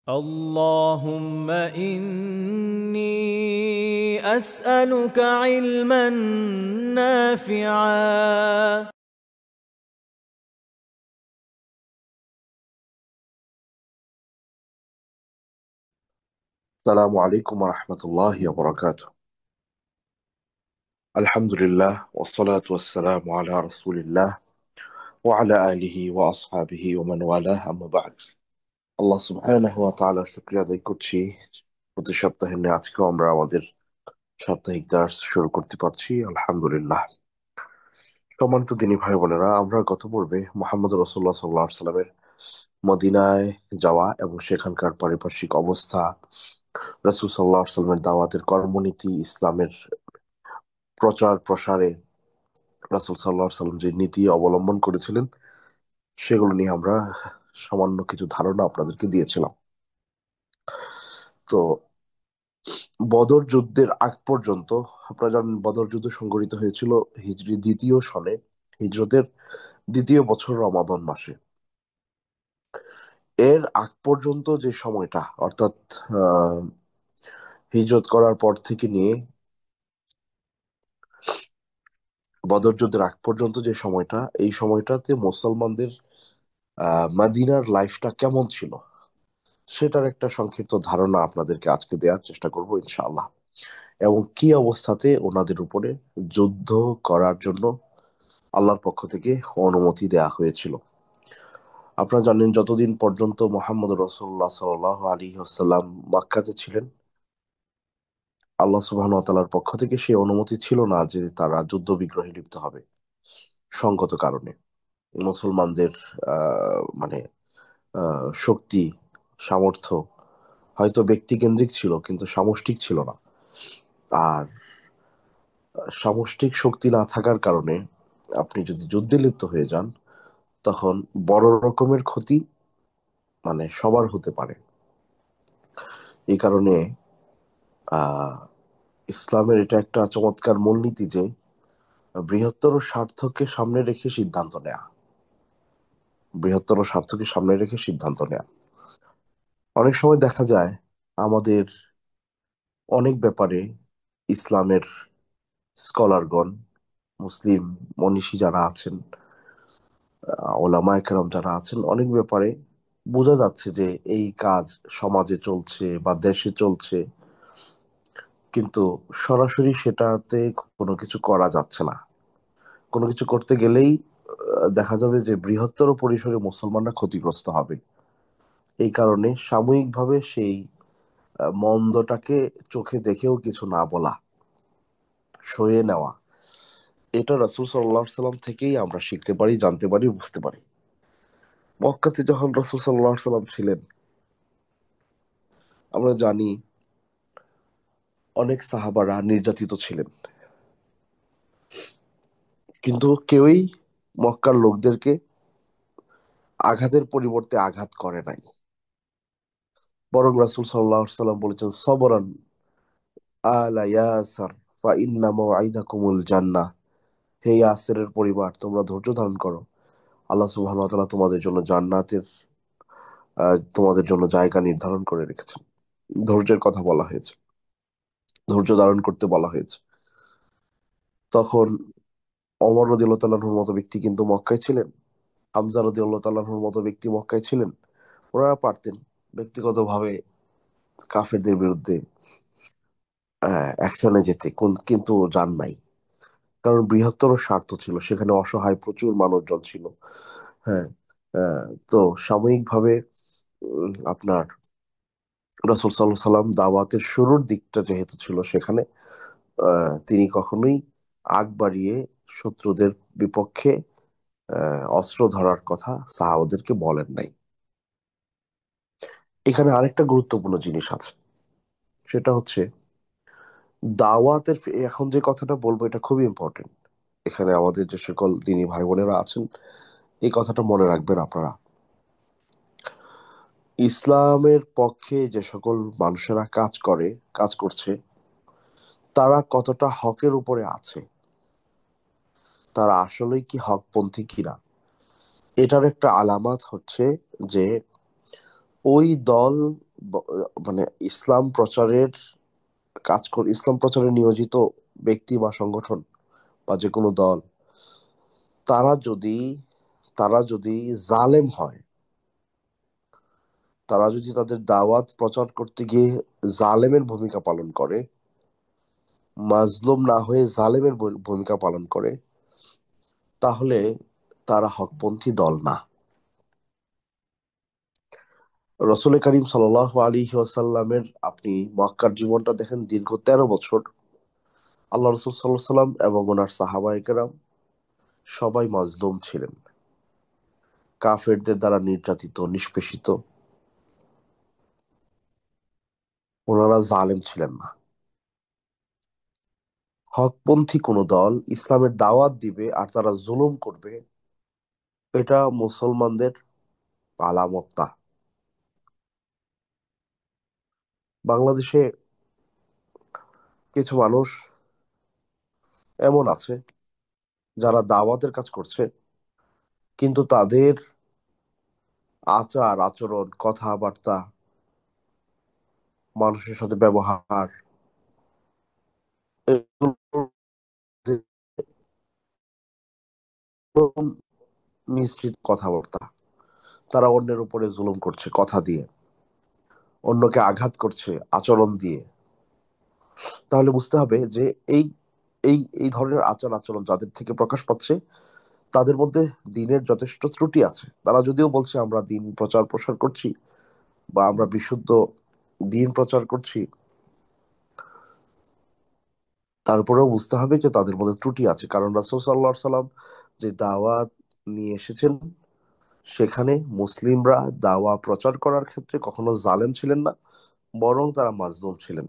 اللهم إني أسألك علما نافعا. السلام عليكم ورحمة الله وبركاته. الحمد لله والصلاة والسلام على رسول الله وعلى آله وأصحابه ومن والاه أما بعد. আল্লাহ সুবহানাহু ওয়া তাআলার শুকরিয়া আদায় করছি প্রতি সপ্তাহে আজকেও আমরা আমাদের সাপ্তাহিক দার্স শুরু করতে পারছি, আলহামদুলিল্লাহ। সম্মানিত দিনী ভাই বোনেরা, আমরা গত পর্বে মুহাম্মদ রাসূলুল্লাহ সাল্লাল্লাহু আলাইহি ওয়াসাল্লামের মদিনায় যাওয়া এবং সেখানকার পারিপার্শ্বিক অবস্থা, রাসূল সাল্লাল্লাহু আলাইহি ওয়াসাল্লামের দাওয়াতের কর্মনীতি, ইসলামের প্রচার প্রসারে রাসূল সাল্লাল্লাহু আলাইহি ওয়াসাল্লাম যে নীতি অবলম্বন করেছিলেন সেগুলো নিয়ে আমরা সামান্য কিছু ধারণা আপনাদেরকে দিয়েছিলাম। তো বদর যুদ্ধের আগ পর্যন্ত, আপনারা জানেন বদর যুদ্ধ সংঘটিত হয়েছিল হিজরি দ্বিতীয় সনে, হিজরতের দ্বিতীয় বছর রমাদান মাসে। এর আগ পর্যন্ত যে সময়টা, অর্থাৎ আহ হিজরত করার পর থেকে নিয়ে বদর যুদ্ধের আগ পর্যন্ত যে সময়টা, এই সময়টাতে মুসলমানদের মদিনার লাইফটা কেমন ছিল সেটার একটা সংক্ষিপ্ত ধারণা আপনাদেরকে আজকে দেওয়ার চেষ্টা করব ইনশাআল্লাহ, এবং কি অবস্থাতে ওনাদের উপরে যুদ্ধ করার জন্য আল্লাহর পক্ষ থেকে অনুমতি দেয়া হয়েছিল। আপনারা জানেন, যতদিন পর্যন্ত মোহাম্মদ রসুল্লাহ সাল্লাল্লাহু আলাইহি ওয়াসাল্লাম মক্কাতে ছিলেন, আল্লাহ সুবহানাহু ওয়া তাআলার পক্ষ থেকে সেই অনুমতি ছিল না যে তারা যুদ্ধ বিগ্রহে লিপ্ত হবে। সঙ্গত কারণে মুসলমানদের মানে শক্তি, সামর্থ্য হয়তো ব্যক্তিকেন্দ্রিক ছিল কিন্তু সামষ্টিক ছিল না। আর সামষ্টিক শক্তি না থাকার কারণে আপনি যদি যুদ্ধে লিপ্ত হয়ে যান, তখন বড় রকমের ক্ষতি সবার হতে পারে। এই কারণে আহ ইসলামের এটা একটা চমৎকার মূলনীতি যে বৃহত্তর স্বার্থকে সামনে রেখে সিদ্ধান্ত নেয়া, বৃহত্তর স্বার্থকে সামনে রেখে সিদ্ধান্ত নেয়া। অনেক সময় দেখা যায় আমাদের অনেক ব্যাপারে ইসলামের স্কলারগণ, মুসলিম মনীষী যারা আছেন, ওলামায়ে কেরাম যারা আছেন, অনেক ব্যাপারে বোঝা যাচ্ছে যে এই কাজ সমাজে চলছে বা দেশে চলছে, কিন্তু সরাসরি সেটাতে কোনো কিছু করা যাচ্ছে না। কোনো কিছু করতে গেলেই দেখা যাবে যে বৃহত্তর পরিসরে মুসলমানরা ক্ষতিগ্রস্ত হবে। এই কারণে সাময়িকভাবে সেই মন্দটাকে চোখে দেখেও কিছু না বলা, সয়ে নেওয়া, এটা রাসূল সাল্লাল্লাহু আলাইহি সাল্লাম থেকেই আমরা শিখতে পারি, জানতে পারি, বুঝতে পারি। মক্কাতে যখন রাসূল সাল্লাল্লাহু আলাইহি সাল্লাম ছিলেন, আমরা জানি অনেক সাহাবারা নির্যাতিত ছিলেন, কিন্তু কেউই মক্কার লোকদেরকে আঘাতের পরিবর্তে আঘাত করে নাই। বরং রাসূল সাল্লাল্লাহু আলাইহি সাল্লাম বলেছেন, সবরান আলা ইয়াসার ফা ইন্না মাওইদাকুমুল জান্নাহ। হে ইয়াসিরের পরিবার, তোমরা ধৈর্য ধারণ করো, আল্লাহ সুবহানাহু ওয়া তাআলা তোমাদের জন্য জান্নাতের তোমাদের জন্য জায়গা নির্ধারণ করে রেখেছেন। ধৈর্যের কথা বলা হয়েছে, ধৈর্য ধারণ করতে বলা হয়েছে। তখন ওমর রাদিয়াল্লাহু তাআলার মতো ব্যক্তি কিন্তু মক্কায় ছিলেন, হামজা রাদিয়াল্লাহু তাআলার মতো ব্যক্তি মক্কায় ছিলেন। ওনারা পারতেন ব্যক্তিগতভাবে কাফেরদের বিরুদ্ধে অ্যাকশনে যেতে, কিন্তু যান নাই। কারণ বৃহত্তর স্বার্থ ছিল, সেখানে অসহায় প্রচুর মানুষজন ছিল। হ্যাঁ। তো সাময়িকভাবে আপনার রাসূল সাল্লাল্লাহু আলাইহি সাল্লাম দাওয়াতের শুরুর দিকটা যেহেতু ছিল, সেখানে তিনি কখনোই আগ বাড়িয়ে শত্রুদের বিপক্ষে অস্ত্র ধরার কথা সাহাবাদেরকে বলেন নাই। এখানে আরেকটা গুরুত্বপূর্ণ জিনিস আছে, সেটা হচ্ছে দাওয়াতের এখন যে কথাটা বলবো এটা খুবই ইম্পর্টেন্ট। এখানে আমাদের যে সকল দিনী ভাই বোনেরা আছেন, এই কথাটা মনে রাখবেন আপনারা। ইসলামের পক্ষে যে সকল মানুষেরা কাজ করছে, তারা কতটা হকের উপরে আছে, তারা আসলেই কি হকপন্থী কিনা, এটার একটা আলামত হচ্ছে যে ওই দল মানে ইসলাম প্রচারের ইসলাম প্রচারে নিয়োজিত ব্যক্তি বা সংগঠন বা যে কোনো দল, তারা যদি তারা যদি জালেম হয়, তারা যদি তাদের দাওয়াত প্রচার করতে গিয়ে জালেমের ভূমিকা পালন করে, মাজলুম না হয়ে জালেমের ভূমিকা পালন করে, তাহলে তারা হকপন্থী দল না। রসুল করিম সাল্লাল্লাহু আলাইহি ওয়াসাল্লামের আপনি মক্কার জীবনটা দেখেন, দীর্ঘ 13 বছর আল্লাহ রসুল সাল্লাল্লাহু সাল্লাম এবং ওনার সাহাবায়ে কেরাম সবাই মাজলুম ছিলেন, কাফেরদের দ্বারা নির্যাতিত, নিষ্পেষিত। ওনারা জালেম ছিলেন না। হকপন্থী কোন দল ইসলামের দাওয়াত দিবে আর তারা জুলুম করবে, এটা মুসলমানদের আলামত না। বাংলাদেশে কিছু মানুষ এমন আছে যারা দাওয়াতের কাজ করছে, কিন্তু তাদের আচার আচরণ, কথাবার্তা, মানুষের সাথে ব্যবহার, এগুলোর মিশ্রিত কথাবার্তা। তারা অন্যের উপরে জুলুম করছে কথা দিয়ে, অন্যকে আঘাত করছে আচরণ দিয়ে। তাহলে বুঝতে হবে যে এই এই এই ধরনের আচার আচরণ যাদের থেকে প্রকাশ পাচ্ছে, তাদের মধ্যে দিনের যথেষ্ট ত্রুটি আছে। তারা যদিও বলছে আমরা দিন প্রচার প্রসার করছি বা আমরা বিশুদ্ধ দিন প্রচার করছি, তারপরেও বুঝতে হবে যে তাদের মধ্যে ত্রুটি আছে। কারণ রাসূল সাল্লাল্লাহু আলাইহি সাল্লাম যে দাওয়াত নিয়ে এসেছেন, সেখানে মুসলিমরা দাওয়া প্রচার করার ক্ষেত্রে কখনো জালেম ছিলেন না, বরং তারা মাজলুম ছিলেন।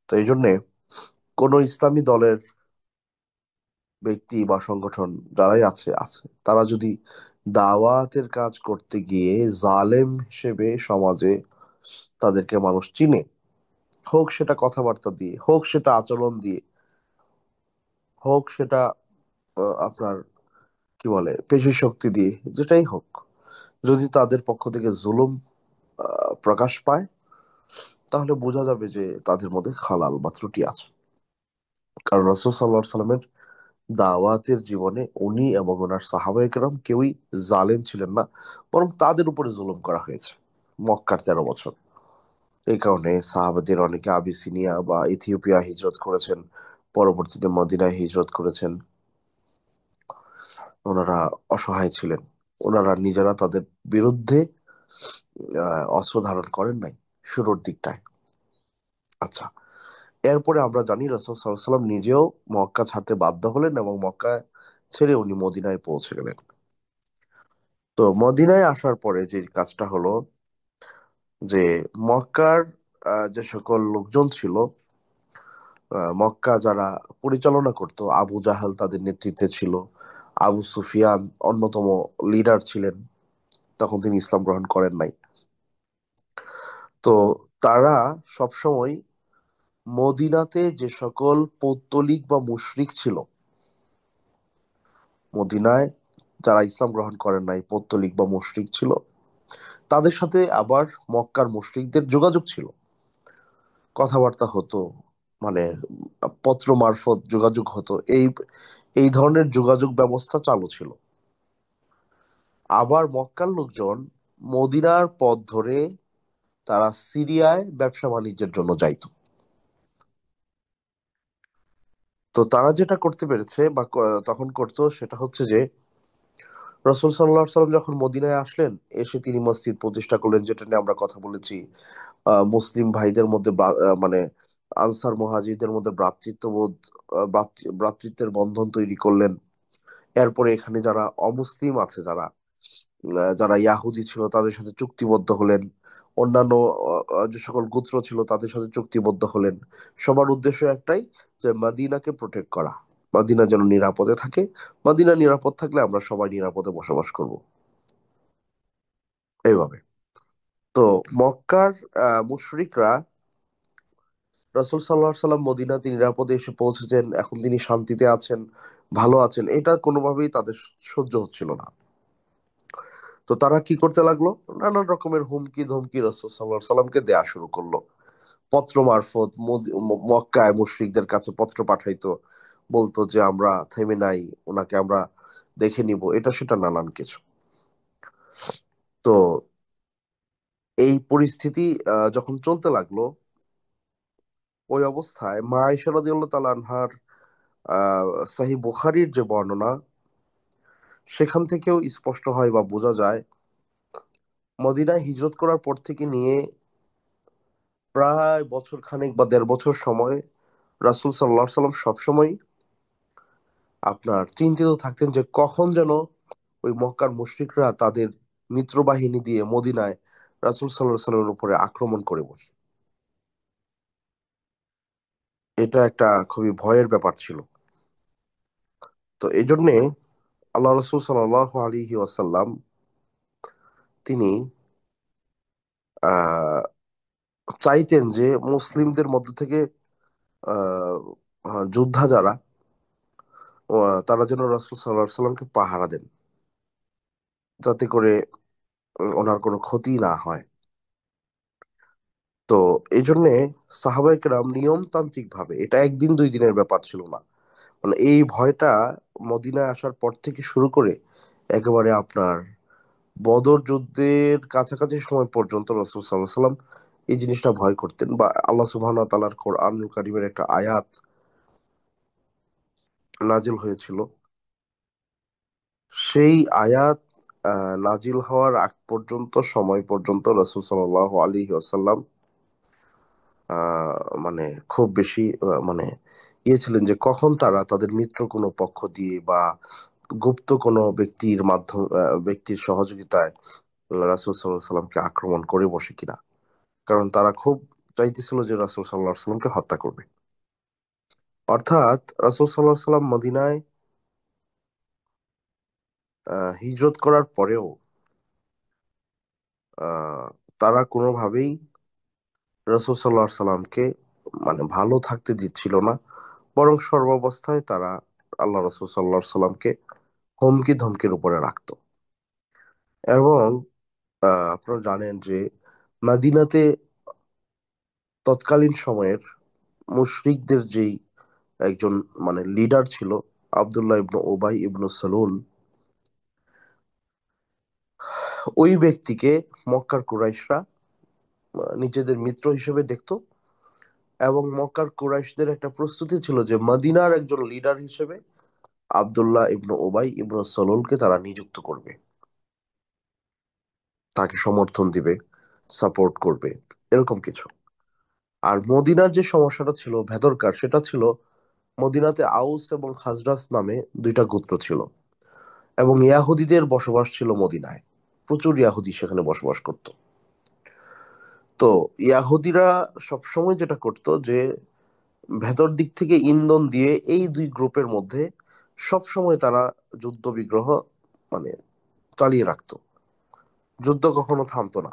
তো এই জন্যে কোন ইসলামী দলের ব্যক্তি বা সংগঠন যারাই আছে তারা যদি দাওয়াতের কাজ করতে গিয়ে জালেম হিসেবে সমাজে তাদেরকে মানুষ চিনে, হোক সেটা কথাবার্তা দিয়ে, হোক সেটা আচরণ দিয়ে, হোক সেটা আপনার কি বলে পেশি শক্তি দিয়ে, যেটাই হোক, যদি তাদের পক্ষ থেকে জুলুম প্রকাশ পায়, তাহলে বোঝা যাবে যে তাদের মধ্যে খালাল বা ত্রুটি আছে। কারণ রাসূল সাল্লাল্লাহু আলাইহি সাল্লামের দাওয়াতের জীবনে উনি এবং ওনার সাহাবায়ে কেরাম কেউই জালেম ছিলেন না, বরং তাদের উপরে জুলুম করা হয়েছে মক্কার 13 বছর। এই কারণে সাহাবাদের অনেকে আবিসিনিয়া বা ইথিওপিয়া হিজরত করেছেন, পরবর্তীতে মদিনায় হিজরত করেছেন। ওনারা অসহায় ছিলেন, ওনারা নিজেরা তাদের বিরুদ্ধে অস্ত্র ধারণ করেন নাই শুরুর দিকটায়। আচ্ছা, এরপরে আমরা জানি রাসূল সাল্লাল্লাহু আলাইহি সাল্লাম নিজেও মক্কা ছাড়তে বাধ্য হলেন এবং মক্কা ছেড়ে উনি মদিনায় পৌঁছে গেলেন। তো মদিনায় আসার পরে যে কাজটা হলো যে মক্কার যে সকল লোকজন ছিল, মক্কা যারা পরিচালনা করত, আবু জাহাল তাদের নেতৃত্বে ছিল, আবু সুফিয়ান অন্যতম লিডার ছিলেন, তখন তিনি ইসলাম গ্রহণ করেন নাই। তো তারা সবসময় মদিনাতে যে সকল পৌত্তলিক বা মুশরিক ছিল, মদিনায় যারা ইসলাম গ্রহণ করেন নাই পৌত্তলিক বা মুশরিক ছিল, তাদের সাথে আবার মক্কার মুশরিকদের যোগাযোগ ছিল, কথাবার্তা হতো, মানে পত্র মারফত যোগাযোগ হতো। এই এই ধরনের যোগাযোগ ব্যবস্থা চালু ছিল। আবার মক্কার লোকজন মদিনার পথ ধরে তারা সিরিয়ায় ব্যবসা বাণিজ্যের জন্য যাইতো। তো তারা যেটা করতে পেরেছে বা তখন করতো সেটা হচ্ছে যে রসুল সাল্লাল্লাহু আলাইহি সাল্লাম যখন মদিনায় আসলেন, এসে তিনি মসজিদ প্রতিষ্ঠা করলেন, যেটা নিয়ে আমরা কথা বলেছি। মুসলিম ভাইদের মধ্যে মানে আনসার মুহাজিরদের মধ্যে ভ্রাতৃত্ববোধ, ভ্রাতৃত্বের বন্ধন তৈরি করলেন। এরপরে এখানে যারা অমুসলিম আছে, যারা ইয়াহুদি ছিল, তাদের সাথে চুক্তিবদ্ধ হলেন। অন্যান্য যে সকল গোত্র ছিল তাদের সাথে চুক্তিবদ্ধ হলেন। সবার উদ্দেশ্য একটাই, যে মদিনাকে প্রোটেক্ট করা, মদিনা যেন নিরাপদে থাকে। মদিনা নিরাপদ থাকলে আমরা সবাই নিরাপদে বসবাস করব, এইভাবে। তো মক্কার মুশরিকরা রাসূল সাল্লাল্লাহু আলাইহি সাল্লাম মদিনাতে নিরাপদে এসে পৌঁছেছেন, এখন তিনি শান্তিতে আছেন, ভালো আছেন, এটা কোনোভাবেই তাদের সহ্য হচ্ছিল না। তো তারা কি করতে লাগলো, নানান রকমের হুমকি ধমকি রাসূল সাল্লাল্লাহু আলাইহি সাল্লামকে দেয়া শুরু করলো। পত্র মারফত মক্কায় মুশরিকদের কাছে পত্র পাঠাইতো, বলতো যে আমরা থেমে নাই, ওনাকে আমরা দেখে নিব, এটা সেটা নানান কিছু। তো এই পরিস্থিতি যখন চলতে লাগলো, ওই অবস্থায় মা আয়েশা রাদিয়াল্লাহু তাআলা আনহার সহিহ বুখারীর যে বর্ণনা, সেখান থেকেও স্পষ্ট হয় বা বোঝা যায়, মদিনায় হিজরত করার পর থেকে নিয়ে প্রায় বছর খানেক বা 1.5 বছর সময় রাসূল সাল্লাল্লাহু আলাইহি সাল্লাম সবসময় আপনার চিন্তিত থাকতেন যে কখন যেন ওই মক্কার মুশরিকরা তাদের মিত্রবাহিনী দিয়ে মদিনায় রাসূল সাল্লাল্লাহু আলাইহি সাল্লামের উপরে আক্রমণ করে বসে। এটা একটা খুবই ভয়ের ব্যাপার ছিল। তো এই জন্যে আল্লাহ রসুল সাল্লাল্লাহু আলাইহি ওয়াসাল্লাম তিনি আহ চাইতেন যে মুসলিমদের মধ্য থেকে আহ যোদ্ধা যারা, তারা যেন রাসূল সাল্লাল্লাহু আলাইহি সাল্লামকে পাহারা দেন, যাতে করে ওনার কোনো ক্ষতি না হয়। তো এই জন্যে সাহাবায়ে কেরাম নিয়মতান্ত্রিক ভাবে, এটা একদিন দুই দিনের ব্যাপার ছিল না, মানে এই ভয়টা মদিনায় আসার পর থেকে শুরু করে একেবারে আপনার বদর যুদ্ধের কাছাকাছি সময় পর্যন্ত রাসূল সাল্লাল্লাহু আলাইহি সাল্লাম এই জিনিসটা ভয় করতেন। বা আল্লাহ সুবহানাহু ওয়া তাআলার কোরআনুল কারীমের একটা আয়াত নাজিল হয়েছিল, সেই আয়াত নাজিল হওয়ার আগ পর্যন্ত, সময় পর্যন্ত রাসূল সাল্লাল্লাহু আলাইহি ওয়াসাল্লাম মানে খুব বেশি মানে ছিলেন যে কখন তারা তাদের মিত্র কোনো পক্ষ দিয়ে বা গুপ্ত কোনো ব্যক্তির মাধ্যম ব্যক্তির সহযোগিতায় রাসূল সাল্লাল্লাহু আলাইহি সাল্লামকে আক্রমণ করে বসে কিনা। কারণ তারা খুব চাইতেছিল যে রাসূল সাল্লাল্লাহু আলাইহি সাল্লামকে হত্যা করবে। অর্থাৎ রাসূল সাল্লাল্লাহু আলাইহি সাল্লাম মদিনায় হিজরত করার পরেও আহ, তারা কোনোভাবেই রাসূল সাল্লাল্লাহু আলাইহি সাল্লামকে মানে ভালো থাকতে দিচ্ছিল না, বরং সর্বাবস্থায় তারা আল্লাহ রাসূল সাল্লাল্লাহু আলাইহি সাল্লামকে হুমকি ধমকির উপরে রাখতো। এবং আপনারা জানেন যে মদিনাতে তৎকালীন সময়ের মুশরিকদের যেই একজন মানে লিডার ছিল, আব্দুল্লাহ ইবনু উবাই ইবনু সালুল, ওই ব্যক্তিকে মক্কার কুরাইশরা নিজেদের মিত্র হিসেবে দেখতো। এবং মক্কার কুরাইশদের একটা প্রস্তুতি ছিল যে মদিনার একজন লিডার হিসেবে আব্দুল্লাহ ইবনু উবাই ইবনু সালুলকে তারা নিযুক্ত করবে, তাকে সমর্থন দিবে, সাপোর্ট করবে, এরকম কিছু। আর মদিনার যে সমস্যাটা ছিল ভেতরকার, সেটা ছিল মদিনাতে আউস এবং খাজরাজ নামে দুইটা গোত্র ছিল, এবং ইয়াহুদিদের বসবাস ছিল মদিনায়। প্রচুর ইয়াহুদি সেখানে বসবাস করত। তো ইয়াহুদিরা সবসময় যেটা করত যে ভেতর দিক থেকে ইন্ধন দিয়ে এই দুই গ্রুপের মধ্যে সবসময় তারা যুদ্ধ বিগ্রহ মানে চালিয়ে রাখতো। যুদ্ধ কখনো থামতো না,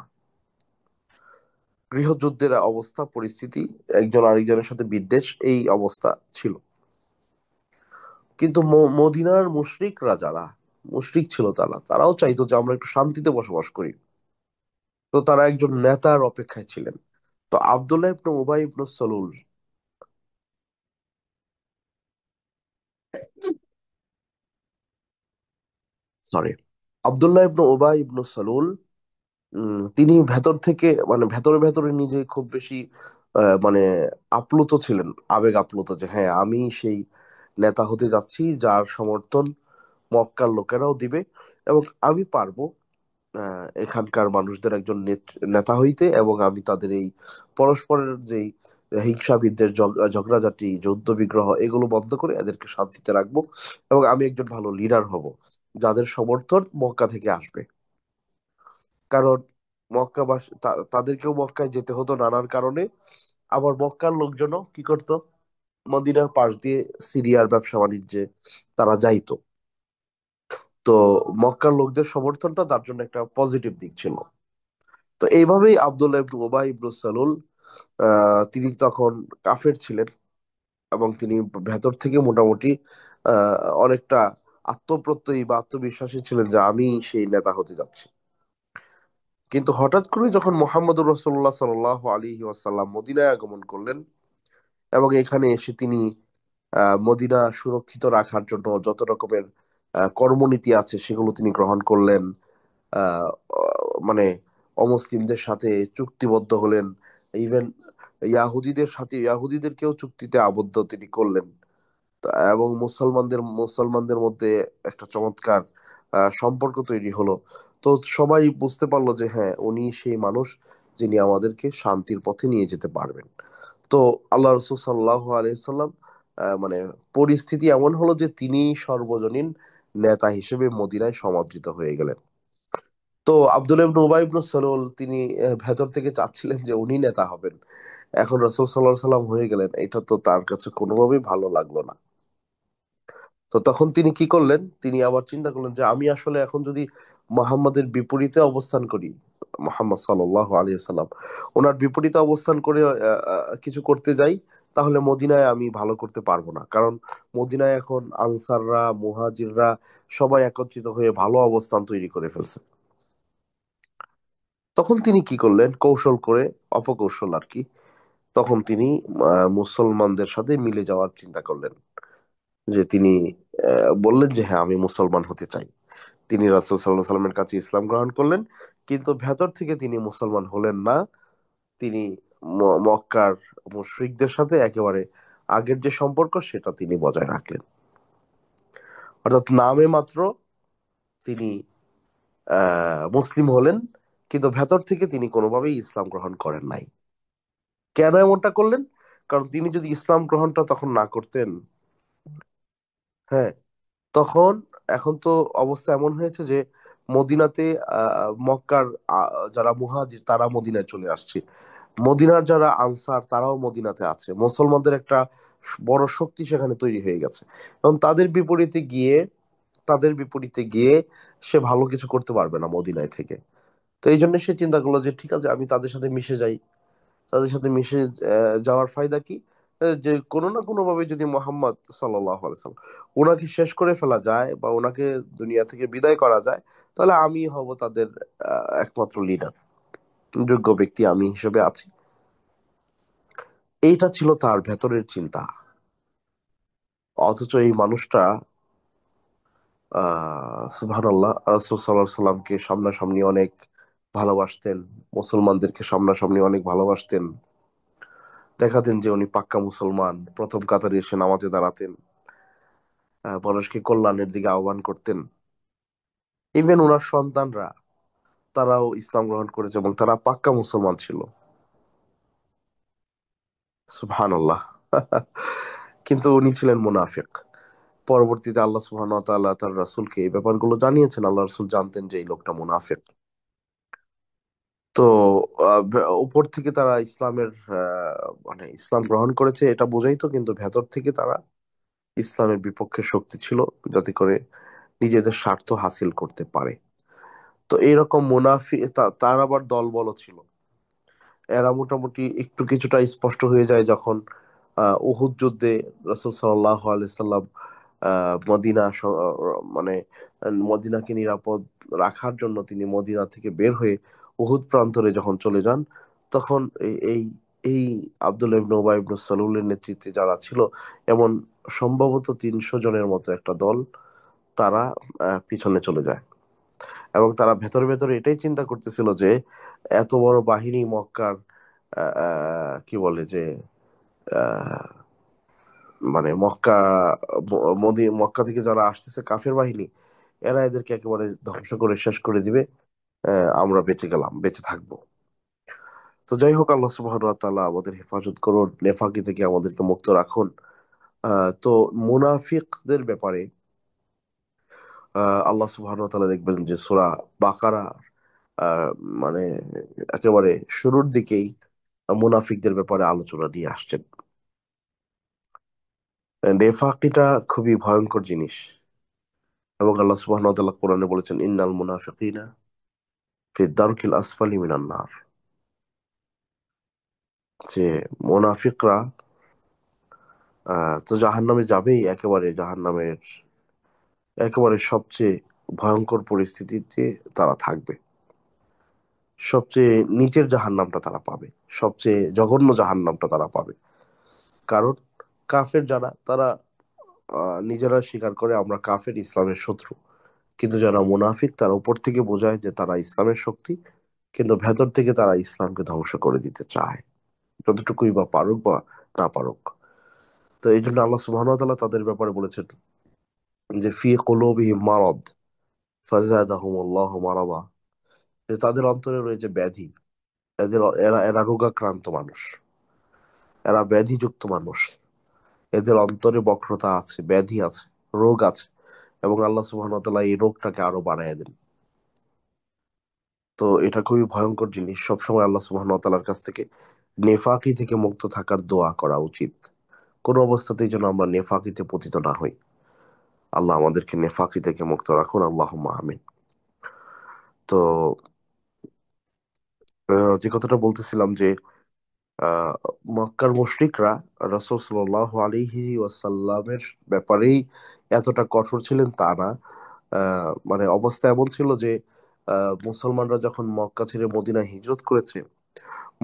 গৃহযুদ্ধের অবস্থা পরিস্থিতি, একজন আরেকজনের সাথে বিদ্বেষ, এই অবস্থা ছিল। কিন্তু মদিনার মুশরিকরা যারা মুশরিক ছিল, তারাও চাইতো যে আমরা একটু শান্তিতে বসবাস করি। তো তারা একজন নেতার অপেক্ষায় ছিলেন। তো আব্দুল্লাহ ইবনে উবাই ইবনে সালুল, সরি, আব্দুল্লাহ ইবনে উবাই ইবনে সালুল, তিনি ভেতর থেকে মানে ভেতরে ভেতরে নিজে খুব বেশি মানে আপ্লুত ছিলেন, আবেগ আপ্লুত, যে হ্যাঁ আমি সেই নেতা হতে যাচ্ছি যার সমর্থন মক্কার লোকেরাও দিবে, এবং আমি পারবো এখানকার মানুষদের একজন নেতা হইতে, এবং আমি তাদের এই পরস্পরের যেই হিংসা বিদ্বেষ ঝগড়াঝাটি যুদ্ধ বিগ্রহ এগুলো বন্ধ করে এদেরকে শান্তিতে রাখবো, এবং আমি একজন ভালো লিডার হব যাদের সমর্থন মক্কা থেকে আসবে। কারণ মক্কাবাসী তাদেরকেও মক্কায় যেতে হতো নানান কারণে। আবার মক্কার লোকজনও কি করতো, মদিনার পাশ দিয়ে সিরিয়ার ব্যবসা বাণিজ্যে তারা যাইতো। তো মক্কার লোকদের সমর্থনটা তার জন্য একটা পজিটিভ দিক ছিল। তো এইভাবেই আব্দুল্লাহ ইবনু উবাই ইবনু সালুল, তিনি তখন কাফের ছিলেন, এবং তিনি ভেতর থেকে মোটামুটি আহ অনেকটা আত্মপ্রত্যয়ী বা আত্মবিশ্বাসী ছিলেন যে আমি সেই নেতা হতে যাচ্ছি। কিন্তু হঠাৎ করে যখন মোহাম্মদুর রসুল্লাহ সাল্লাহ আলী ওয়াসাল্লাম মদিনায় আগমন করলেন এবং এখানে এসে তিনি মদিনা সুরক্ষিত রাখার জন্য যত রকমের কর্মনীতি আছে সেগুলো তিনি গ্রহণ করলেন। আহ, মানে অমুসলিমদের সাথে চুক্তিবদ্ধ হলেন, ইভেন ইয়াহুদিদেরকেও চুক্তিতে আবদ্ধ তিনি করলেন। এবং মুসলমানদের মধ্যে একটা চমৎকার সম্পর্ক তৈরি হলো। তো সবাই বুঝতে পারলো যে হ্যাঁ, উনি সেই মানুষ যিনি আমাদেরকে শান্তির পথে নিয়ে যেতে পারবেন। তো আল্লাহ রসুল সাল্লাহ আলাইসাল্লাম মানে পরিস্থিতি এমন হলো যে তিনি সর্বজনীন নেতা হিসেবে মদিনায় সমাদৃত হয়ে গেলেন। তো আব্দুল ইবনে উবাই ইবনে সালুল তিনি ভেতর থেকে চাচ্ছিলেন যে উনি নেতা হবেন। এখন রসুল সাল্লাহ সাল্লাম হয়ে গেলেন, এটা তো তার কাছে কোনোভাবেই ভালো লাগলো না। তো তখন তিনি কি করলেন, তিনি আবার চিন্তা করলেন যে আমি আসলে এখন যদি মোহাম্মদের বিপরীতে অবস্থান করি, মোহাম্মদ সাল্লাহ আলিয়াল্লাম ওনার বিপরীতে অবস্থান করে কিছু করতে যাই, তাহলে মদিনায় আমি ভালো করতে পারবো না। কারণ মদিনায় এখন আনসাররা মুহাজিররা সবাই একত্রিত হয়ে ভালো অবস্থান তৈরি করে ফেলছে। তখন তিনি কি করলেন, কৌশল করে, অপকৌশল আর কি, তখন তিনি মুসলমানদের সাথে মিলে যাওয়ার চিন্তা করলেন। যে তিনি বললেন যে হ্যাঁ, আমি মুসলমান হতে চাই। তিনি রাসূল সাল্লাল্লাহু আলাইহি সাল্লামের কাছে ইসলাম গ্রহণ করলেন, কিন্তু ভেতর থেকে তিনি মুসলমান হলেন না। তিনি মক্কার মুশরিকদের সাথে একেবারে আগের যে সম্পর্ক সেটা তিনি বজায় রাখলেন। অর্থাৎ নামে মাত্র তিনি মুসলিম হলেন, কিন্তু ভেতর থেকে তিনি কোনোভাবেই ইসলাম গ্রহণ করেন নাই। কেন এমনটা করলেন? কারণ তিনি যদি ইসলাম গ্রহণটা তখন না করতেন, হ্যাঁ, তখন এখন তো অবস্থা এমন হয়েছে যে মদিনাতে মক্কার যারা মুহাজির তারা মদিনায় চলে আসছে, মদিনার যারা আনসার তারাও মদিনাতে আছে, মুসলমানদের একটা বড় শক্তি সেখানে তৈরি হয়ে গেছে। এবং তাদের বিপরীতে গিয়ে সে ভালো কিছু করতে পারবে না মদিনায় থেকে। তো এই জন্য সে চিন্তা করলো যে ঠিক আছে, আমি তাদের সাথে মিশে যাই। তাদের সাথে মিশে যাওয়ার ফায়দা কি? যে কোনো না কোনো ভাবে যদি মোহাম্মদ সাল্লাহ সাল্লাম ওনাকে শেষ করে ফেলা যায় বা ওনাকে দুনিয়া থেকে বিদায় করা যায়, তাহলে আমি হব তাদের একমাত্র লিডার, যোগ্য ব্যক্তি আমি হিসেবে আছি। এইটা ছিল তার ভেতরের চিন্তা। অথচ এই মানুষটা সুবহানাল্লাহ, রাসূল সাল্লাল্লাহু আলাইহি সাল্লামকে সামনাসামনি অনেক ভালোবাসতেন, মুসলমানদেরকে সামনাসামনি অনেক ভালোবাসতেন, দেখাতেন যে উনি পাক্কা মুসলমান, প্রথম কাতারে এসে নামাজে দাঁড়াতেন, মানুষকে কল্যাণের দিকে আহ্বান করতেন। ইভেন ওনার সন্তানরা তারাও ইসলাম গ্রহণ করেছে এবং তারা পাক্কা মুসলমান ছিল। সুবহানাল্লাহ। কিন্তু উনি ছিলেন মুনাফিক। পরবর্তীতে আল্লাহ সুবহানাহু ওয়া তাআলা তার রাসূলকে এই ব্যাপারগুলো জানিয়েছেন। আল্লাহ রাসূল জানতেন যে এই লোকটা মুনাফিক। তো উপর থেকে তারা ইসলামের মানে ইসলাম গ্রহণ করেছে এটা বোঝাই তো, কিন্তু ভেতর থেকে তারা ইসলামের বিপক্ষে শক্তি ছিল, যাতে করে নিজেদের স্বার্থ হাসিল করতে পারে। তো এইরকম তার আবার দলবলও ছিল। এরা মোটামুটি একটু কিছুটা স্পষ্ট হয়ে যায় যখন উহুদ যুদ্ধে রাসূল সাল্লাল্লাহু আলাইহি সাল্লাম মানে মদিনাকে নিরাপদ রাখার জন্য তিনি মদিনা থেকে বের হয়ে উহুদ প্রান্তরে যখন চলে যান, তখন এই এই আব্দুল্লাহ ইবনে উবাই ইবনে সালুলের নেতৃত্বে যারা ছিল, এমন সম্ভবত 300 জনের মতো একটা দল, তারা পিছনে চলে যায়। এবং তারা ভেতরে ভেতরে এটাই চিন্তা করতেছিল যে এত বড় বাহিনী মক্কার, কি বলে যে, আহ, মানে মক্কা থেকে যারা আসতেছে কাফের বাহিনী, এরা এদেরকে একেবারে ধ্বংস করে শেষ করে দিবে। আমরা বেঁচে গেলাম, বেঁচে থাকবো। তো যাই হোক, আল্লাহ সুবহানাহু ওয়া তাআলা আমাদের হেফাজত করুন, নেফাকি থেকে আমাদেরকে মুক্ত রাখুন। তো মুনাফিকদের ব্যাপারে আল্লাহ সুবহানাহু ওয়া তাআলা দেখবেন যে সূরা বাকারা আহ, মানে একেবারে শুরুর দিকেই মুনাফিকদের ব্যাপারে আলোচনা নিয়ে আসছেন। নেফাকিটা খুবই ভয়ঙ্কর জিনিস, এবং আল্লাহ সুবহানাহু ওয়া তাআলা কোরআনে বলেছেন ইন্নাল মুনাফিকিনা ফি দারকিল আসফালি মিনান নার, যে মুনাফিকরা তো জাহান্নামে যাবেই, একেবারে জাহান্নামের একেবারে সবচেয়ে ভয়ঙ্কর পরিস্থিতিতে তারা থাকবে। সবচেয়ে নিচের জাহান্নামটা তারা পাবে, সবচেয়ে জঘন্য জাহান্নামটা তারা পাবে। কারণ কাফের যারা, তারা নিজেরা স্বীকার করে আমরা কাফের, ইসলামের শত্রু। কিন্তু যারা মুনাফিক তারা উপর থেকে বোঝায় যে তারা ইসলামের শক্তি, কিন্তু ভেতর থেকে তারা ইসলামকে ধ্বংস করে দিতে চায়, যতটুকুই বা পারুক বা না পারুক। তো এই জন্য আল্লাহ সুবহানাহু ওয়া তাআলা তাদের ব্যাপারে বলেছেন যে ফি কুলুবিহিম মারাদ ফাযাদাহুমুল্লাহু মারাদা, যে তাদের অন্তরে রয়েছে ব্যাধি। এদের এরা এরা রোগাক্রান্ত মানুষ, এরা ব্যাধিযুক্ত মানুষ। এদের অন্তরে বক্রতা আছে, ব্যাধি আছে, রোগ আছে, এবং আল্লাহ সুবহানাহু ওয়া তাআলা এই রোগটাকে আরো বাড়ায় দেন। তো এটা খুবই ভয়ঙ্কর জিনিস। সবসময় আল্লাহ সুবহানাহু ওয়া তাআলার কাছ থেকে নেফাকি থেকে মুক্ত থাকার দোয়া করা উচিত। কোনো অবস্থাতেই যেন আমরা নেফাকিতে পতিত না হই। আল্লাহ আমাদেরকে নেফাকি থেকে মুক্ত রাখুন, আল্লাহুম্মা আমিন। তো যে কথাটা বলতেছিলাম যে আহ মক্কার মুশরিকরা রাসূল সাল্লাল্লাহু আলাইহি ওয়াসাল্লামের ব্যাপারেই এতটা কঠোর ছিলেন তা না। মানে অবস্থা এমন ছিল যে মুসলমানরা যখন মক্কা ছেড়ে মদিনা হিজরত করেছে,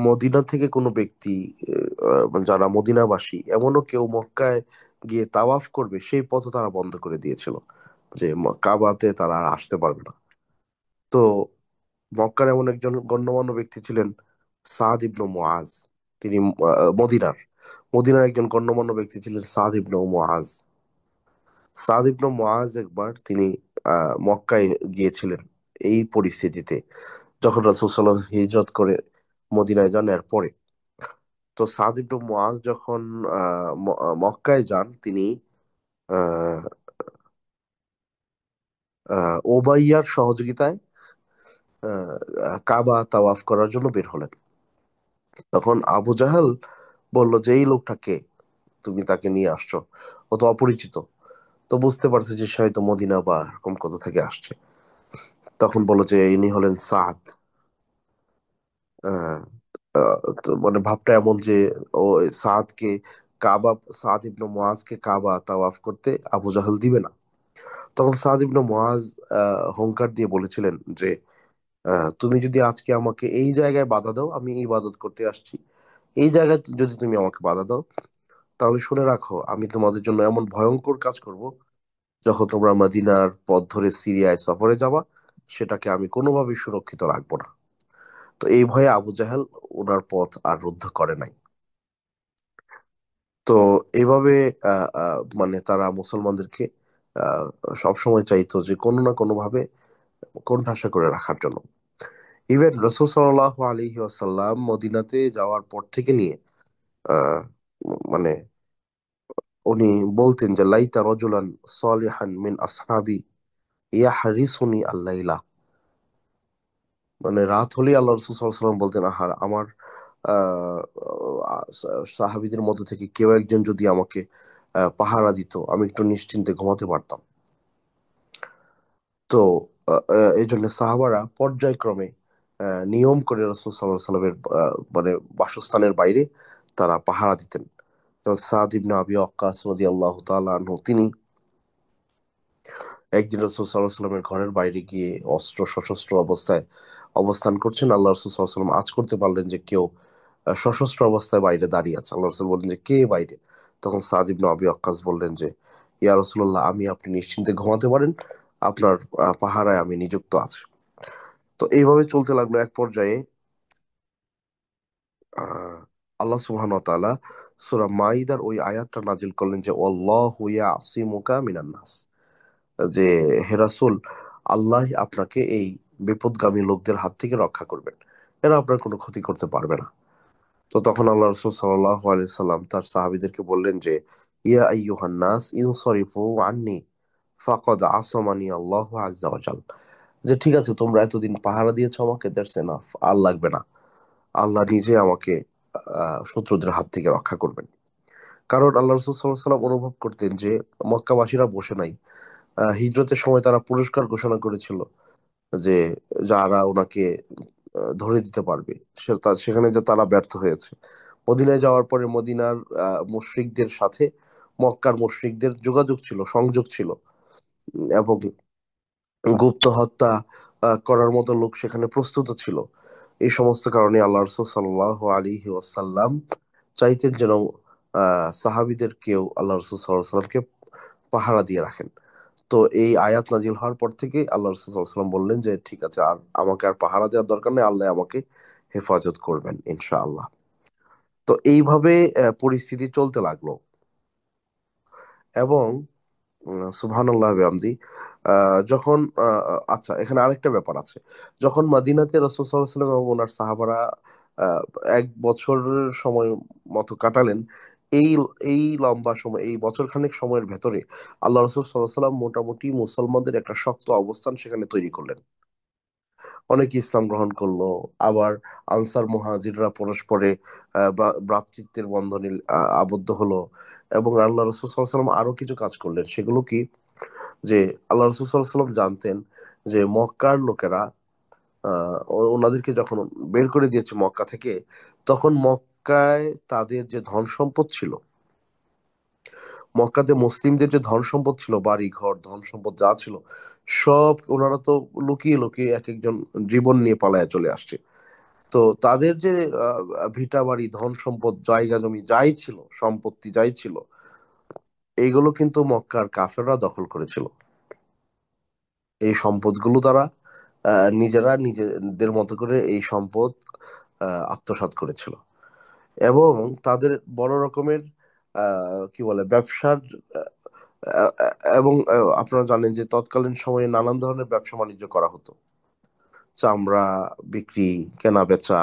মদিনা থেকে কোনো ব্যক্তি, যারা মদিনাবাসী, এমনও কেউ মক্কায় গিয়ে তাওয়াফ করবে সেই পথও তারা বন্ধ করে দিয়েছিল, যে কাবাতে তারা আর আসতে পারবে না। তো মক্কার এমন একজন গণ্যমান্য ব্যক্তি ছিলেন সাদ ইবনু মুআজ। তিনি মদিনার একজন গণ্যমান্য ব্যক্তি ছিলেন সাদ ইবনু মুআজ। সাদ ইবনু মুআজ একবার তিনি মক্কায় গিয়েছিলেন এই পরিস্থিতিতে, যখন রাসূল সাল্লাল্লাহু আলাইহি ওয়াসাল্লাম হিজরত করে মদিনায় যান। এরপরে তো সাদ ইবনু মুআজ যখন মক্কায় যান, তিনি আহ ওবাইয়ার সহযোগিতায় কাবা তাওয়াফ করার জন্য বের হলেন। তখন আবু জাহেল বলল যে এই লোকটা কে, তুমি তাকে নিয়ে আসছো, ও তো অপরিচিত। তো বুঝতে পারছে যে সে হয়তো মদিনা বা এরকম কোথা থেকে আসছে। তখন বললো যে ইনি হলেন সাদ। আহ, তো মানে ভাবটা এমন যে ও সাদকে কাবা, সাদ ইবনে মুআজকে কাবা তাওয়াফ করতে আবু জাহেল দিবে না। তখন সাদ ইবনে মুআজ হুংকার দিয়ে বলেছিলেন যে তুমি যদি আজকে আমাকে এই জায়গায় বাধা দাও, আমি ইবাদত করতে আসছি, এই জায়গায় যদি তুমি আমাকে বাধা দাও, তাহলে শুনে রাখো আমি তোমাদের জন্য এমন ভয়ঙ্কর কাজ করব, যখন তোমরা মদিনার পথ ধরে সিরিয়ায় সফরে যাবা, সেটাকে আমি কোনোভাবেই সুরক্ষিত রাখবো না। তো এই ভয়ে আবু জাহেল ওনার পথ আর রুদ্ধ করে নাই। তো এইভাবে মানে তারা মুসলমানদেরকে আহ সবসময় চাইতো যে কোনো না কোনো ভাবে কোণঠাসা করে রাখার জন্য। ইভেন রসুল সাল্লাল্লাহু আলাইহি ওয়াসাল্লাম মদিনাতে যাওয়ার পর থেকে নিয়ে আহ মানে উনি বলতেন যে লাইতা রজুলান সালিহান মিন আসহাবি ইয়াহরিসুনি আল্লাইলা। মানে রাত হলেই আল্লাহ রসুল সাল্লাল্লাহু আলাইহি ওয়াসাল্লাম বলতেন, আহার আমার আহ সাহাবীদের মধ্যে থেকে কেউ একজন যদি আমাকে পাহারা দিত, আমি একটু নিশ্চিন্তে ঘুমাতে পারতাম। তো এই জন্য সাহাবারা পর্যায়ক্রমে নিয়ম করে রাসূল সাল্লাল্লাহু আলাইহি সাল্লামের মানে বাসস্থানের বাইরে তারা পাহারা দিতেন। যেমন সাদ ইবনে আবি ওয়াক্কাস রাদিয়াল্লাহু তাআলা আনহু, তিনি একদিন রাসূল সাল্লাল্লাহু আলাইহি সাল্লামের ঘরের বাইরে গিয়ে অস্ত্র সশস্ত্র অবস্থায় অবস্থান করছেন। আল্লাহ রাসূল সাল্লাল্লাহু আলাইহি সাল্লাম আঁচ করতে পারলেন যে কেউ সশস্ত্র অবস্থায় বাইরে দাঁড়িয়ে আছে। আল্লাহ রাসূল বললেন যে কে বাইরে? তখন সাদ ইবনে আবি ওয়াক্কাস বললেন যে ইয়া রাসূলুল্লাহ, আমি, আপনি নিশ্চিন্তে ঘুমাতে পারেন, আপনার পাহারায় আমি নিযুক্ত আছি। তো এইভাবে চলতে লাগলো। এক পর্যায়ে আহ আল্লাহ সুবহানাহু ওয়া তাআলা সূরা মাইদার ওই আয়াতটা নাজিল করলেন যে আল্লাহু ইয়াসিমুকা মিনান নাস, যে হে রাসূল, আল্লাহ আপনাকে এই বিপদগামী লোকদের হাত থেকে রক্ষা করবেন, এরা আপনার কোনো ক্ষতি করতে পারবে না। তো তখন আল্লাহ রাসূল সাল্লাল্লাহু আলাইহি সাল্লাম তার সাহাবীদেরকে বললেন যে ইয়া আইয়ুহান নাস ইনসারিফু আন্নি ফাকাদ আসামানি আল্লাহু আযজা ওয়া জাল, যে ঠিক আছে তোমরা এতদিন পাহারা দিয়েছো আমাকে, দ্যাটস এনাফ, আর লাগবে না, আল্লাহ নিজে আমাকে শত্রুদের হাত থেকে রক্ষা করবেন। কারণ আল্লাহ রাসূল সাল্লাল্লাহু আলাইহি সাল্লাম অনুভব করতেন যে মক্কাবাসীরা বসে নাই। হিজরতের সময় তারা পুরস্কার ঘোষণা করেছিল যে যারা ওনাকে ধরে দিতে পারবে, সেখানে যে তারা ব্যর্থ হয়েছে। মদিনায় যাওয়ার পরে মদিনার মুশরিকদের সাথে মক্কার মুশরিকদের যোগাযোগ ছিল, সংযোগ ছিল, এবং গুপ্ত হত্যা করার মতো লোক সেখানে প্রস্তুত ছিল। এই সমস্ত কারণে আল্লাহ রাসূল সাল্লাল্লাহু আলাইহি ওয়াসাল্লাম চাইতেন যেন সাহাবীদের কেউ আল্লাহ রাসূল সাল্লাল্লাহু আলাইহি ওয়াসাল্লামকে পাহারা দিয়ে রাখেন। তো এই আয়াত নাজিল হওয়ার পর থেকে আল্লাহ রাসূল সাল্লাল্লাহু আলাইহি ওয়াসাল্লাম বললেন যে ঠিক আছে, আর আমাকে আর পাহারা দেওয়ার দরকার নেই, আল্লাহ আমাকে হেফাজত করবেন ইনশাআল্লাহ। তো এইভাবে পরিস্থিতি চলতে লাগলো। এবং সুবহানাল্লাহ বিহামদি, যখন আচ্ছা, এখানে আরেকটা ব্যাপার আছে। যখন মদিনাতে রাসূল সাল্লাল্লাহু আলাইহি ওয়াসাল্লাম এবং ওনার সাহাবারা আহ, 1 বছরের সময় মতো কাটালেন, এই এই লম্বা সময়, এই বছর খানেক সময়ের ভেতরে আল্লাহ রাসূল সাল্লাল্লাহু আলাইহি ওয়াসাল্লাম মোটামুটি মুসলমানদের একটা শক্ত অবস্থান সেখানে তৈরি করলেন। অনেকে ইসলাম গ্রহণ করলো। আবার আনসার মুহাজিররা পরস্পরে ভ্রাতৃত্বের বন্ধনে আবদ্ধ হলো। এবং আল্লাহ রসুল সাল্লাল্লাহু আলাইহি ওয়াসাল্লাম আরো কিছু কাজ করলেন। সেগুলো কি, যে আল্লাহ রসুল সাল্লাল্লাহু আলাইহি ওয়াসাল্লাম জানতেন যে মক্কার লোকেরা ওনাদেরকে যখন বের করে দিয়েছে মক্কা থেকে, তখন মক্কায় তাদের যে ধন সম্পদ ছিল, মক্কাতে মুসলিমদের যে ধন সম্পদ ছিল, বাড়ি ঘর ধন সম্পদ যা ছিল, সব ওনারা তো লুকিয়ে লুকিয়ে এক একজন জীবন নিয়ে পালায়া চলে আসছে। তো তাদের যে ভিটা বাড়ি ধন সম্পদ জায়গা জমি যাই ছিল, সম্পত্তি যাই ছিল, এইগুলো কিন্তু মক্কার কাফেররা দখল করেছিল। এই সম্পদগুলো তারা নিজেরা নিজেদের মতো করে এই সম্পদ আত্মসাৎ করেছিল। এবং তাদের বড় রকমের কি বলে ব্যবসার এবং আপনারা জানেন যে তৎকালীন সময়ে নানান ধরনের ব্যবসা বাণিজ্য করা হতো। চামড়া বিক্রি, কেনা বেচা,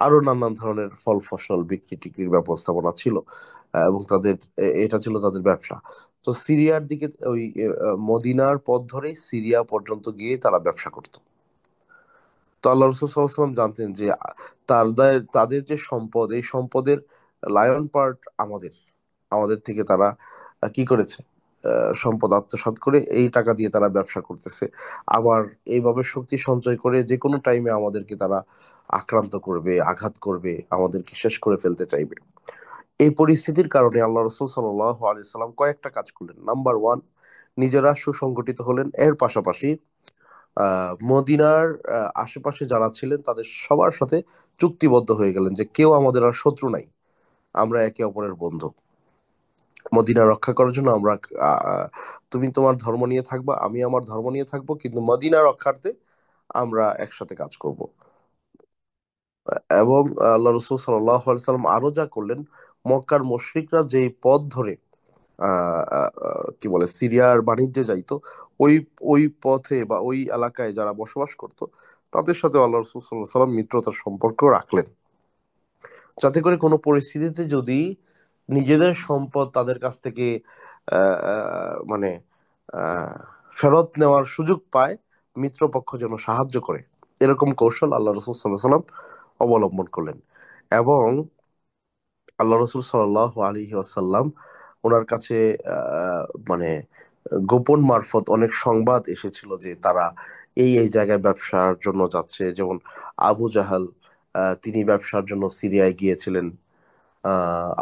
আরো নানান ধরনের ফল ফসল বিক্রি টিক্রির ব্যবস্থাপনা ছিল। এবং তাদের এটা ছিল তাদের ব্যবসা। তো সিরিয়ার দিকে ওই মদিনার পথ ধরে সিরিয়া পর্যন্ত গিয়ে তারা ব্যবসা করত। তো আল্লাহ রসুল সাল্লাল্লাহু আলাইহি ওয়াসাল্লাম জানতেন যে তাদের তাদের যে সম্পদ, এই সম্পদের লায়ন পার্ট আমাদের, আমাদের থেকে তারা কি করেছে, সম্পদ আত্মসাৎ করে এই টাকা দিয়ে তারা ব্যবসা করতেছে। আবার এইভাবে শক্তি সঞ্চয় করে যে কোনো টাইমে আমাদেরকে তারা আক্রান্ত করবে, আঘাত করবে, আমাদেরকে শেষ করে ফেলতে চাইবে। এই পরিস্থিতির কারণে আল্লাহ রসুল সাল্লাল্লাহু আলাইহি সাল্লাম কয়েকটা কাজ করলেন। নাম্বার ওয়ান, নিজেরা সুসংগঠিত হলেন। এর পাশাপাশি মদিনার আশেপাশে যারা ছিলেন তাদের সবার সাথে চুক্তিবদ্ধ হয়ে গেলেন যে কেউ আমাদের আর শত্রু নাই, আমরা একে অপরের বন্ধু। মদিনা রক্ষা করার জন্য আমরা আহ, তুমি তোমার ধর্ম নিয়ে থাকবা, আমি আমার ধর্ম নিয়ে থাকবো, কিন্তু মদিনা রক্ষার্থে আমরা একসাথে কাজ করব। এবং আল্লাহ রসুল সাল্লাল্লাহু আলাইহি সাল্লাম আরো যা করলেন, মক্কার মুশরিকরা যে পথ ধরে কি বলে সিরিয়ার বাণিজ্যে যাইতো, ওই ওই পথে বা ওই এলাকায় যারা বসবাস করত, তাদের সাথে আল্লাহ রসুল সাল্লাল্লাহু আলাইহি সাল্লাম মিত্রতার সম্পর্ক রাখলেন, যাতে করে কোনো পরিস্থিতিতে যদি নিজেদের সম্পদ তাদের কাছ থেকে মানে আহ, ফেরত নেওয়ার সুযোগ পায়, মিত্রপক্ষ যেন সাহায্য করে। এরকম কৌশল আল্লাহ রসুল সাল্লাল্লাহু আলাইহি সাল্লাম অবলম্বন করলেন। এবং আল্লাহ রসুল সাল্লাল্লাহু আলাইহি ওয়াসাল্লাম ওনার কাছে মানে গোপন মারফত অনেক সংবাদ এসেছিল যে তারা এই এই জায়গায় ব্যবসার জন্য যাচ্ছে। যেমন আবু জাহাল, তিনি ব্যবসার জন্য সিরিয়ায় গিয়েছিলেন।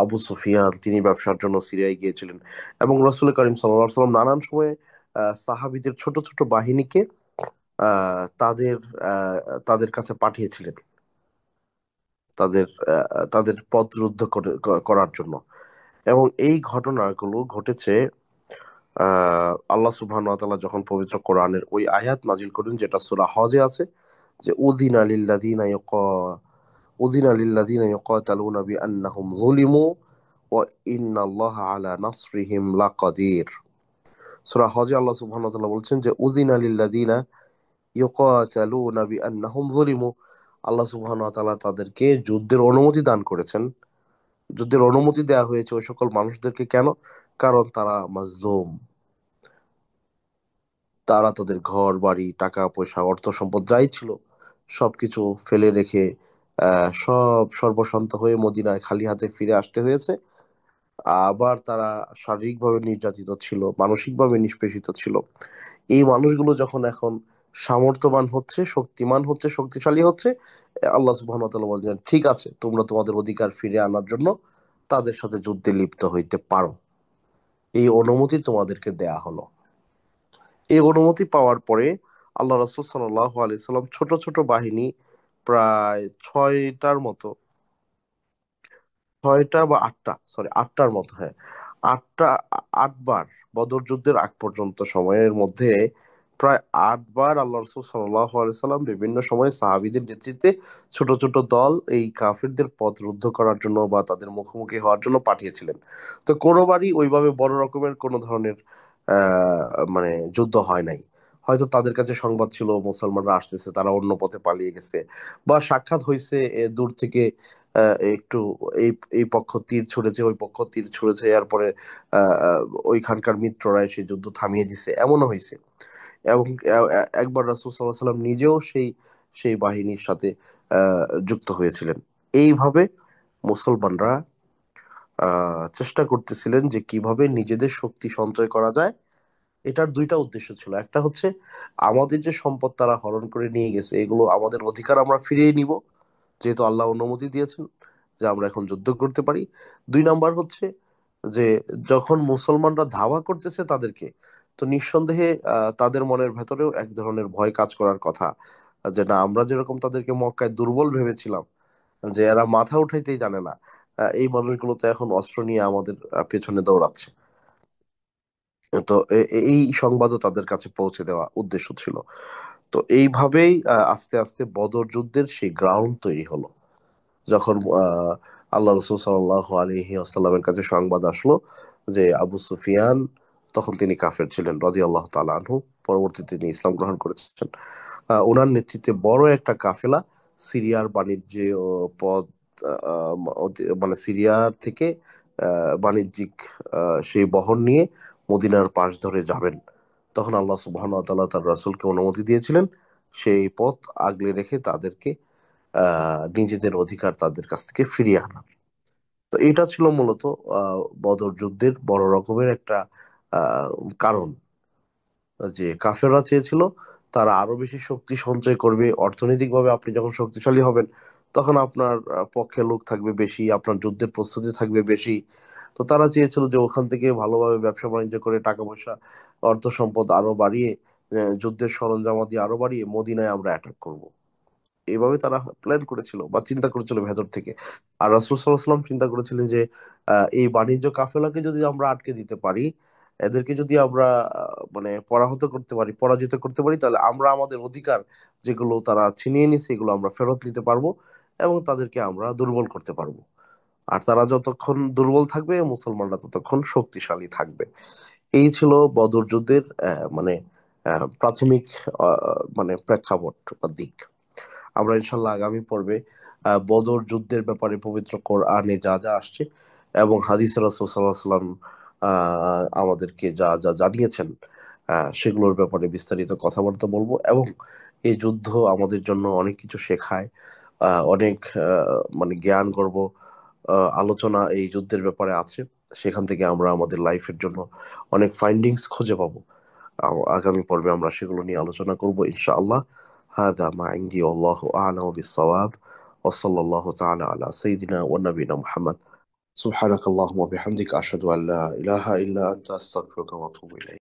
আবু সুফিয়ান, তিনি ব্যবসার জন্য সিরিয়ায় গিয়েছিলেন। এবং রসুল করিম সাল্লাল্লাহু আলাইহি সাল্লাম নানান সময়ে সাহাবীদের ছোট ছোট বাহিনীকে তাদের আহ, তাদের কাছে পাঠিয়েছিলেন, তাদের তাদের পথ রুদ্ধ করার জন্য। এবং এই ঘটনাগুলো ঘটেছে আল্লাহ সুবহানাহু ওয়া তাআলা যখন পবিত্র কোরআনের ওই আয়াত নাজিল করেন, যেটা সূরা হজে আছে, যে উযিনা লিল্লাযিনা ইউকাতালুনা বিআন্নাহুম যুলিমু ওয়া ইন্নাল্লাহা আলা নাসরিহিম লাকাদির। সূরা হজে আল্লাহ সুবহানাহু ওয়া তাআলা বলছেন যে উযিনা লিল্লাযিনা ইউকাতালুনা বিআন্নাহুম যুলিমু, আল্লাহ সুবহানাহু ওয়া তাআলা তাদেরকে যুদ্ধের অনুমতি দান করেছেন। যুদ্ধের অনুমতি দেওয়া হয়েছে ওই সকল মানুষদেরকে, কেন? কারণ তারা মাজলুম, তারা তাদের ঘর বাড়ি টাকা পয়সা অর্থ সম্পদ যাই ছিল সবকিছু ফেলে রেখে সব সর্বশান্ত হয়ে মদিনায় খালি হাতে ফিরে আসতে হয়েছে। আবার তারা শারীরিকভাবে নির্যাতিত ছিল, মানসিকভাবে নিষ্পেষিত ছিল। এই মানুষগুলো যখন এখন সামর্থ্যবান হচ্ছে, শক্তিমান হচ্ছে, শক্তিশালী হচ্ছে, আল্লাহ সুবহানাহু ওয়া তাআলা বলেন ঠিক আছে, তোমরা তোমাদের অধিকার ফিরে আনার জন্য তাদের সাথে যুদ্ধে লিপ্ত হইতে পারো, এই অনুমতি তোমাদেরকে দেয়া হলো। এই অনুমতি পাওয়ার পরে আল্লাহ রাসূল সাল্লাল্লাহু আলাইহি সাল্লাম ছোট ছোট বাহিনী প্রায় ছয়টার মতো, ছয়টা বা আটটা, সরি আটটার মতো, হ্যাঁ, আটটা, আটবার বদর যুদ্ধের আগ পর্যন্ত সময়ের মধ্যে প্রায় আটবার আল্লাহ রসুল সাল্লাহ সাল্লাম বিভিন্ন সময় সাহাবীদের নেতৃত্বে ছোট ছোট দল এই কাফিরদের পথ রুদ্ধ করার জন্য বা তাদের মুখোমুখি হওয়ার জন্য পাঠিয়েছিলেন। তো কোনোবারই ওইভাবে বড় রকমের কোনো ধরনের আহ মানে যুদ্ধ হয় নাই। হয়তো তাদের কাছে সংবাদ ছিল মুসলমানরা আসতেছে, তারা অন্য পথে পালিয়ে গেছে, বা সাক্ষাৎ হয়েছে দূর থেকে, একটু এই এই পক্ষ তীর ছুড়েছে, ওই পক্ষ তীর ছুড়েছে, এরপরে ওইখানকার মিত্ররা এসে যুদ্ধ থামিয়ে দিছে, এমনও হয়েছে। এবং একবার রাসূল সাল্লাল্লাহু আলাইহি ওয়াসাল্লাম নিজেও সেই সেই বাহিনীর সাথে যুক্ত হয়েছিলেন। এইভাবে মুসলমানরা চেষ্টা করতেছিলেন যে কিভাবে নিজেদের শক্তি সঞ্চয় করা যায়। এটার দুইটা উদ্দেশ্য ছিল। একটা হচ্ছে আমাদের যে সম্পদ তারা হরণ করে নিয়ে গেছে, এগুলো আমাদের অধিকার আমরা ফিরিয়ে নিব, যেহেতু আল্লাহ অনুমতি দিয়েছেন যে আমরা এখন যুদ্ধ করতে পারি। দুই নাম্বার হচ্ছে যে যখন মুসলমানরা ধাওয়া করতেছে তাদেরকে, তো নিঃসন্দেহে তাদের মনের ভেতরেও এক ধরনের ভয় কাজ করার কথা, যে না, আমরা যেরকম তাদেরকে মক্কায় দুর্বল ভেবেছিলাম, যে এরা মাথা উঠাইতেই জানে না, এই মানুষগুলো তো এখন অস্ত্র নিয়ে আমাদের পেছনে দৌড়াচ্ছে। তো এই সংবাদও তাদের কাছে পৌঁছে দেওয়া উদ্দেশ্য ছিল। তো এইভাবেই আস্তে আস্তে বদর যুদ্ধের সেই গ্রাউন্ড তৈরি হলো। যখন আল্লাহ রসুল সাল্লাহ আলহি আসাল্লামের কাছে সংবাদ আসলো যে আবু সুফিয়ান, তখন তিনি কাফের ছিলেন রদি আল্লাহ তাআলা আনহু, পরবর্তীতে তিনি ইসলাম গ্রহণ করেছেন, ওনার নেতৃত্বে বড় একটা কাফেলা সিরিয়ার বাণিজ্য পথ, মানে সিরিয়ার থেকে বাণিজ্যিক সেই বহর নিয়ে মদিনার পাশ ধরে যাবেন। তখন আল্লাহ সুবহানাহু ওয়া তাআলা তার রাসূলকে অনুমতি দিয়েছিলেন সেই পথ আগলে রেখে তাদেরকে নিজেদের অধিকার তাদের কাছ থেকে ফিরিয়ে আনা। তো এটা ছিল মূলত বদর যুদ্ধের বড় রকমের একটা আহ, কারণ, যে কাফেররা চেয়েছিল তারা আরো বেশি শক্তি সঞ্চয় করবে। অর্থনৈতিকভাবে আপনি যখন শক্তিশালী হবেন, তখন আপনার পক্ষে লোক থাকবে বেশি, আপনার যুদ্ধের প্রস্তুতি থাকবে বেশি। তো তারা চেয়েছিল যে ওখান থেকে ভালোভাবে ব্যবসা বাণিজ্য করে টাকা পয়সা, অর্থ সম্পদ আরো বাড়িয়ে, যুদ্ধের সরঞ্জামাদি আরো বাড়িয়ে মদিনায় আমরা অ্যাটাক করব। এইভাবে তারা প্ল্যান করেছিল বা চিন্তা করেছিল ভেতর থেকে। আর রাসূল সাল্লাল্লাহু আলাইহি ওয়াসাল্লাম চিন্তা করেছিলেন যে এই বাণিজ্য কাফেলাকে যদি আমরা আটকে দিতে পারি, এদেরকে যদি আমরা মানে পরাহত করতে পারি, পরাজিত করতে পারি, তাহলে আমরা আমাদের অধিকার যেগুলো তারা ছিনিয়ে নিছে এগুলো আমরা ফেরত নিতে পারবো এবং তাদেরকে আমরা দুর্বল করতে পারবো। আর তারা যতক্ষণ দুর্বল থাকবে, মুসলমানরা ততক্ষণ শক্তিশালী থাকবে। এই ছিল বদর যুদ্ধের মানে প্রাথমিক মানে প্রেক্ষাপট বা দিক। আমরা ইনশাল্লাহ আগামী পর্বে বদর যুদ্ধের ব্যাপারে পবিত্র কোরআনে যা যা আসছে এবং হাদিসে রাসূল সাল্লাল্লাহু আলাইহি ওয়াসাল্লাম আমাদেরকে যা যা জানিয়েছেন, সেগুলোর ব্যাপারে বিস্তারিত কথাবার্তা বলবো। এবং এই যুদ্ধ আমাদের জন্য অনেক কিছু শেখায়, অনেক মানে জ্ঞান গর্ব আলোচনা এই যুদ্ধের ব্যাপারে আছে। সেখান থেকে আমরা আমাদের লাইফের জন্য অনেক ফাইন্ডিংস খুঁজে পাবো। আগামী পর্বে আমরা সেগুলো নিয়ে আলোচনা করব ইনশাআল্লাহ। هذا ما عندي والله أعلم بالصواب، وصلى الله تعالى على سيدنا ونبينا محمد. سبحانك اللهم وبحمدك أشهد أن لا إله إلا أنت أستغفرك وأتوب إليك.